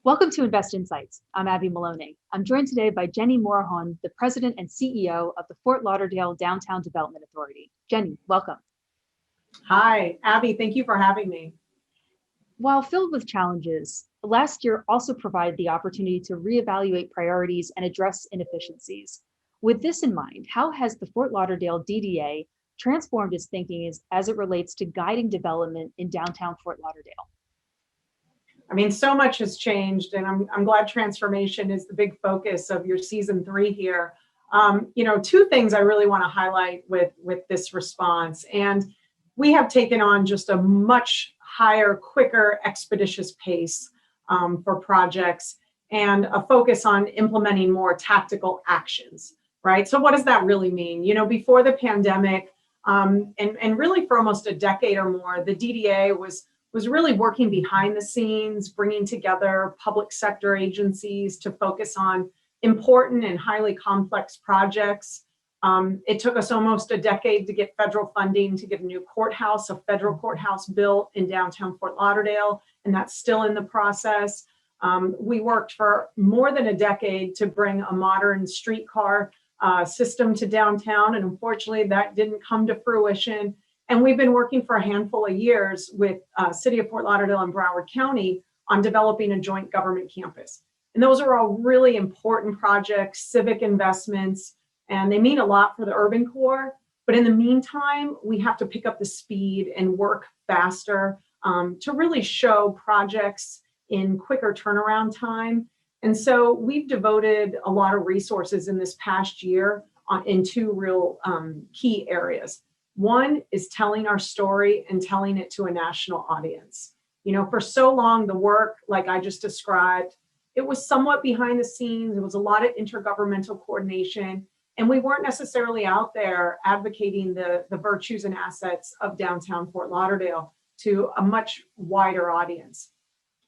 Welcome to Invest Insights. I'm Abby Maloney. I'm joined today by Jenni Morejon, the President and CEO of the Fort Lauderdale Downtown Development Authority. Jenni, welcome. Hi, Abby, thank you for having me. While filled with challenges, last year also provided the opportunity to reevaluate priorities and address inefficiencies. With this in mind, how has the Fort Lauderdale DDA transformed its thinking as it relates to guiding development in downtown Fort Lauderdale? I mean, so much has changed, and I'm glad transformation is the big focus of your season 3 here. Two things I really want to highlight with this response, and we have taken on just a much higher, quicker, expeditious pace for projects and a focus on implementing more tactical actions, right? So what does that really mean? Before the pandemic, and really for almost a decade or more, the DDA was really working behind the scenes, bringing together public sector agencies to focus on important and highly complex projects. It took us almost a decade to get federal funding to get a new courthouse, a federal courthouse built in downtown Fort Lauderdale, and that's still in the process. We worked for more than a decade to bring a modern streetcar system to downtown, and unfortunately that didn't come to fruition. And we've been working for a handful of years with City of Fort Lauderdale and Broward County on developing a joint government campus. And those are all really important projects, civic investments, and they mean a lot for the urban core. But in the meantime, we have to pick up the speed and work faster to really show projects in quicker turnaround time. And so we've devoted a lot of resources in this past year in two real key areas. One is telling our story and telling it to a national audience. For so long, the work, like I just described, it was somewhat behind the scenes. There was a lot of intergovernmental coordination, and we weren't necessarily out there advocating the virtues and assets of downtown Fort Lauderdale to a much wider audience.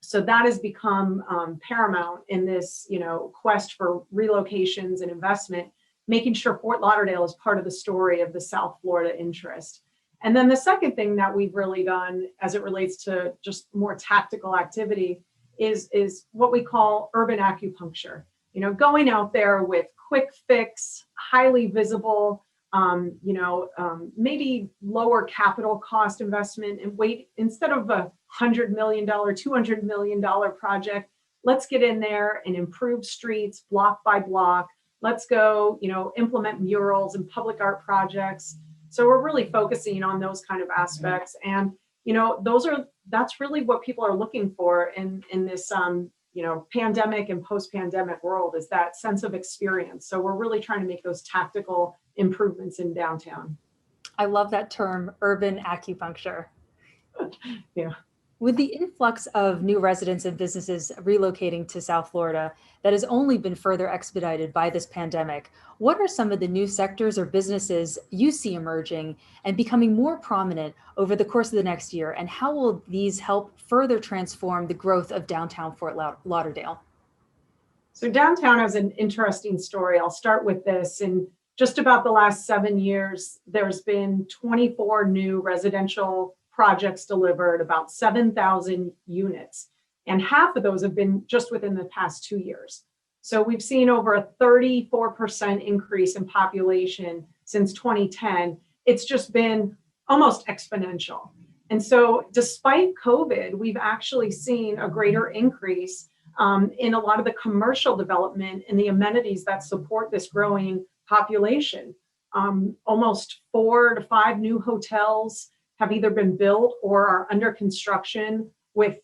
So that has become paramount in this, quest for relocations and investment, making sure Fort Lauderdale is part of the story of the South Florida interest. And then the second thing that we've really done as it relates to just more tactical activity is what we call urban acupuncture. Going out there with quick fix, highly visible, maybe lower capital cost investment, and wait, instead of a $100 million, $200 million project, let's get in there and improve streets block by block. Let's go, implement murals and public art projects. So we're really focusing on those kind of aspects. And, that's really what people are looking for in this, pandemic and post-pandemic world, is that sense of experience. So we're really trying to make those tactical improvements in downtown. I love that term, urban acupuncture. Yeah. With the influx of new residents and businesses relocating to South Florida, that has only been further expedited by this pandemic, what are some of the new sectors or businesses you see emerging and becoming more prominent over the course of the next year? And how will these help further transform the growth of downtown Fort Lauderdale? So downtown has an interesting story. I'll start with this. In just about the last 7 years, there's been 24 new residential projects delivered, about 7,000 units. And half of those have been just within the past 2 years. So we've seen over a 34% increase in population since 2010. It's just been almost exponential. And so despite COVID, we've actually seen a greater increase in a lot of the commercial development and the amenities that support this growing population. Almost 4 to 5 new hotels have either been built or are under construction, with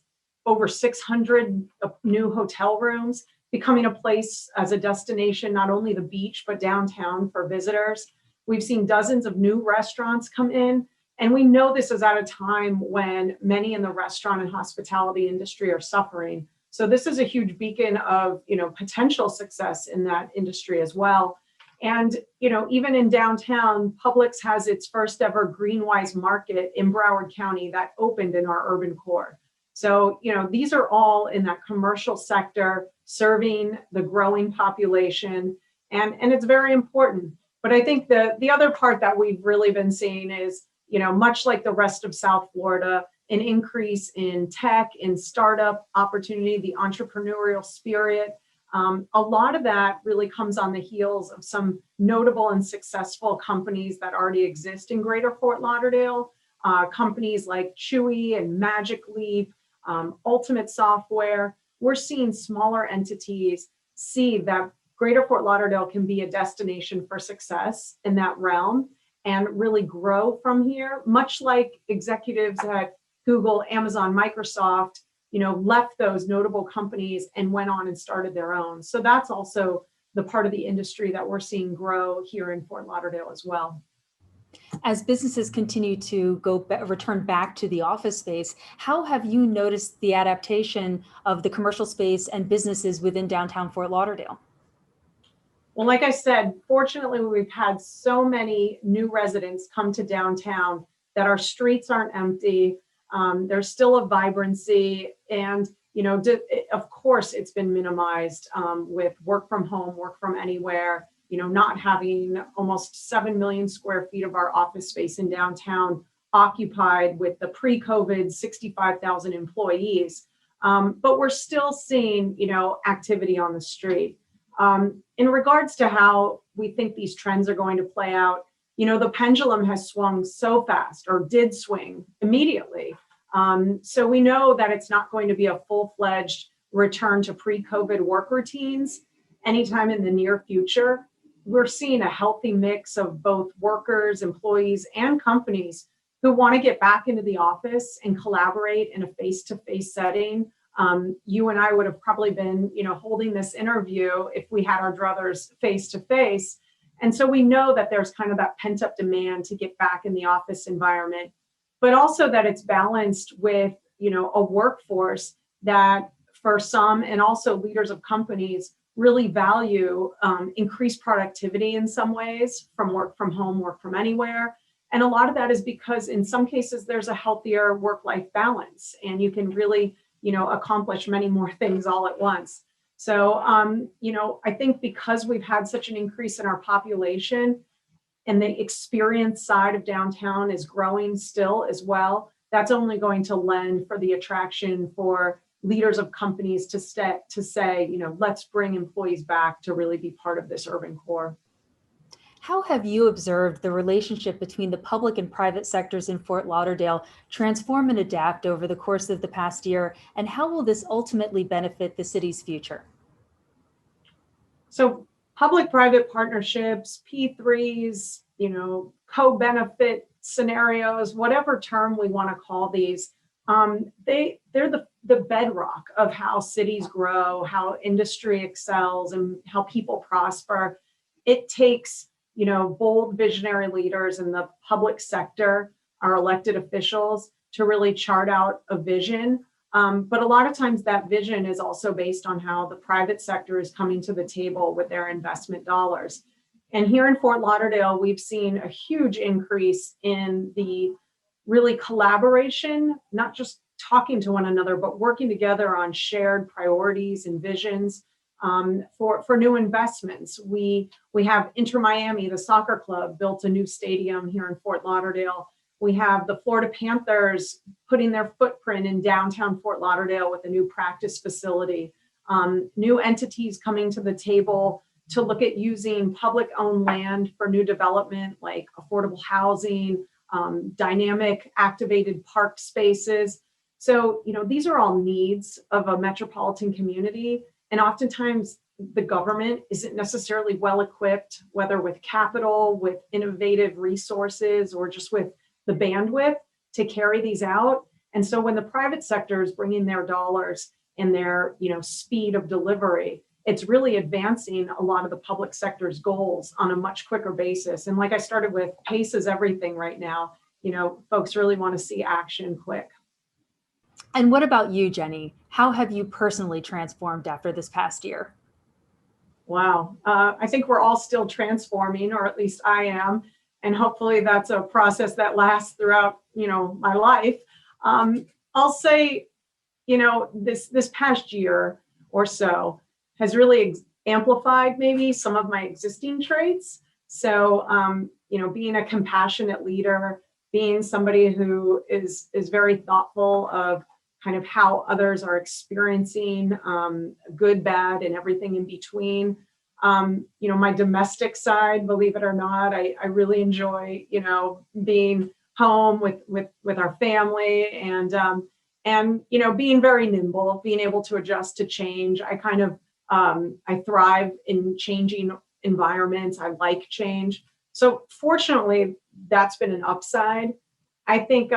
over 600 new hotel rooms, becoming a place as a destination, not only the beach, but downtown for visitors. We've seen dozens of new restaurants come in, and we know this is at a time when many in the restaurant and hospitality industry are suffering. So this is a huge beacon of, potential success in that industry as well. And, even in downtown, Publix has its first ever Greenwise Market in Broward County that opened in our urban core. So, these are all in that commercial sector, serving the growing population. And it's very important. But I think the other part that we've really been seeing is, much like the rest of South Florida, an increase in tech, in startup opportunity, the entrepreneurial spirit. A lot of that really comes on the heels of some notable and successful companies that already exist in Greater Fort Lauderdale. Companies like Chewy and Magic Leap, Ultimate Software. We're seeing smaller entities see that Greater Fort Lauderdale can be a destination for success in that realm and really grow from here, much like executives at Google, Amazon, Microsoft, left those notable companies and went on and started their own. So that's also the part of the industry that we're seeing grow here in Fort Lauderdale as well. As businesses continue to return back to the office space, how have you noticed the adaptation of the commercial space and businesses within downtown Fort Lauderdale? Well, like I said, fortunately, we've had so many new residents come to downtown that our streets aren't empty. There's still a vibrancy, and of course, it's been minimized with work from home, work from anywhere. Not having almost 7 million square feet of our office space in downtown occupied with the pre-COVID 65,000 employees. But we're still seeing, activity on the street. In regards to how we think these trends are going to play out, the pendulum has swung so fast, or did swing immediately. So we know that it's not going to be a full-fledged return to pre-COVID work routines anytime in the near future. We're seeing a healthy mix of both workers, employees, and companies who want to get back into the office and collaborate in a face-to-face setting. You and I would have probably been, holding this interview if we had our druthers face-to-face. And so we know that there's kind of that pent-up demand to get back in the office environment, but also that it's balanced with, a workforce that for some, and also leaders of companies, really value increased productivity in some ways from work from home, work from anywhere. And a lot of that is because in some cases there's a healthier work-life balance, and you can really, accomplish many more things all at once. So, I think because we've had such an increase in our population and the experience side of downtown is growing still as well, that's only going to lend for the attraction for leaders of companies to say, let's bring employees back to really be part of this urban core. How have you observed the relationship between the public and private sectors in Fort Lauderdale transform and adapt over the course of the past year, and how will this ultimately benefit the city's future? So public-private partnerships, P3s, co-benefit scenarios, whatever term we want to call these, they're the bedrock of how cities grow, how industry excels, and how people prosper. It takes, bold visionary leaders in the public sector, our elected officials, to really chart out a vision. But a lot of times that vision is also based on how the private sector is coming to the table with their investment dollars. And here in Fort Lauderdale, we've seen a huge increase in the really collaboration, not just talking to one another, but working together on shared priorities and visions for new investments. We have Inter Miami, the soccer club, built a new stadium here in Fort Lauderdale. We have the Florida Panthers putting their footprint in downtown Fort Lauderdale with a new practice facility. New entities coming to the table to look at using public-owned land for new development like affordable housing, dynamic activated park spaces. So, these are all needs of a metropolitan community. And oftentimes the government isn't necessarily well equipped, whether with capital, with innovative resources, or just with the bandwidth to carry these out. And so when the private sector is bringing their dollars and their, speed of delivery, it's really advancing a lot of the public sector's goals on a much quicker basis. And like I started with, pace is everything right now. Folks really want to see action quick. And what about you, Jenni? How have you personally transformed after this past year? Wow. I think we're all still transforming, or at least I am. And hopefully that's a process that lasts throughout, my life. I'll say, this past year or so has really amplified maybe some of my existing traits. So, being a compassionate leader, being somebody who is very thoughtful of kind of how others are experiencing good, bad, and everything in between. My domestic side, believe it or not, I really enjoy, being home with our family and being very nimble, being able to adjust to change. I thrive in changing environments. I like change. So fortunately, that's been an upside. I think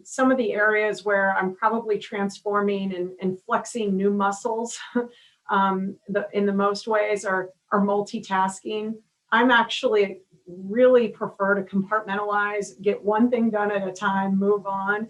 some of the areas where I'm probably transforming and flexing new muscles in the most ways are multitasking. I'm actually really prefer to compartmentalize, get one thing done at a time, move on.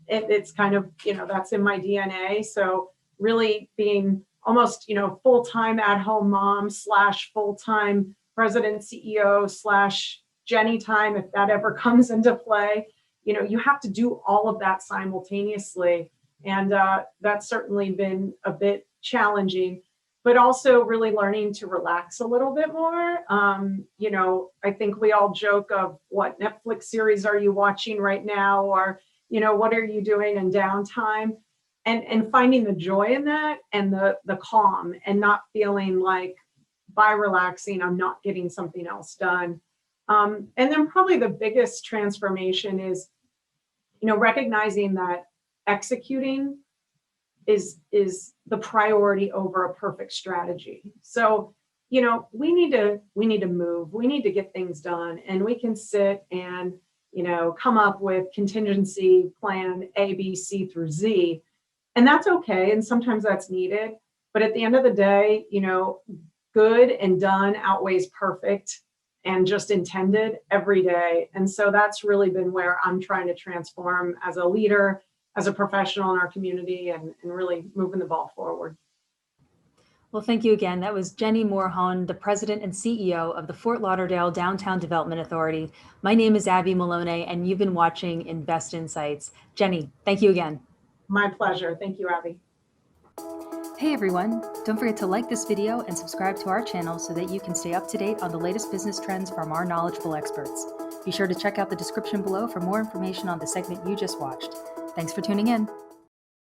It's kind of, that's in my DNA. So really being almost, full-time at-home mom / full-time president, CEO / Jenni time, if that ever comes into play, you have to do all of that simultaneously. And that's certainly been a bit challenging, but also really learning to relax a little bit more. I think we all joke of what Netflix series are you watching right now? Or, what are you doing in downtime? And finding the joy in that and the calm and not feeling like by relaxing, I'm not getting something else done. And then probably the biggest transformation is, recognizing that executing is the priority over a perfect strategy. So, we need to move, we need to get things done, and we can sit and, come up with contingency plan A, B, C through Z. And that's okay. And sometimes that's needed. But at the end of the day, good and done outweighs perfect and just intended every day. And so that's really been where I'm trying to transform as a leader, as a professional in our community, and really moving the ball forward. Well, thank you again. That was Jenni Morejon, the president and CEO of the Fort Lauderdale Downtown Development Authority. My name is Abby Maloney, and you've been watching Invest Insights. Jenni, thank you again. My pleasure. Thank you, Abby. Hey everyone, don't forget to like this video and subscribe to our channel so that you can stay up to date on the latest business trends from our knowledgeable experts. Be sure to check out the description below for more information on the segment you just watched. Thanks for tuning in.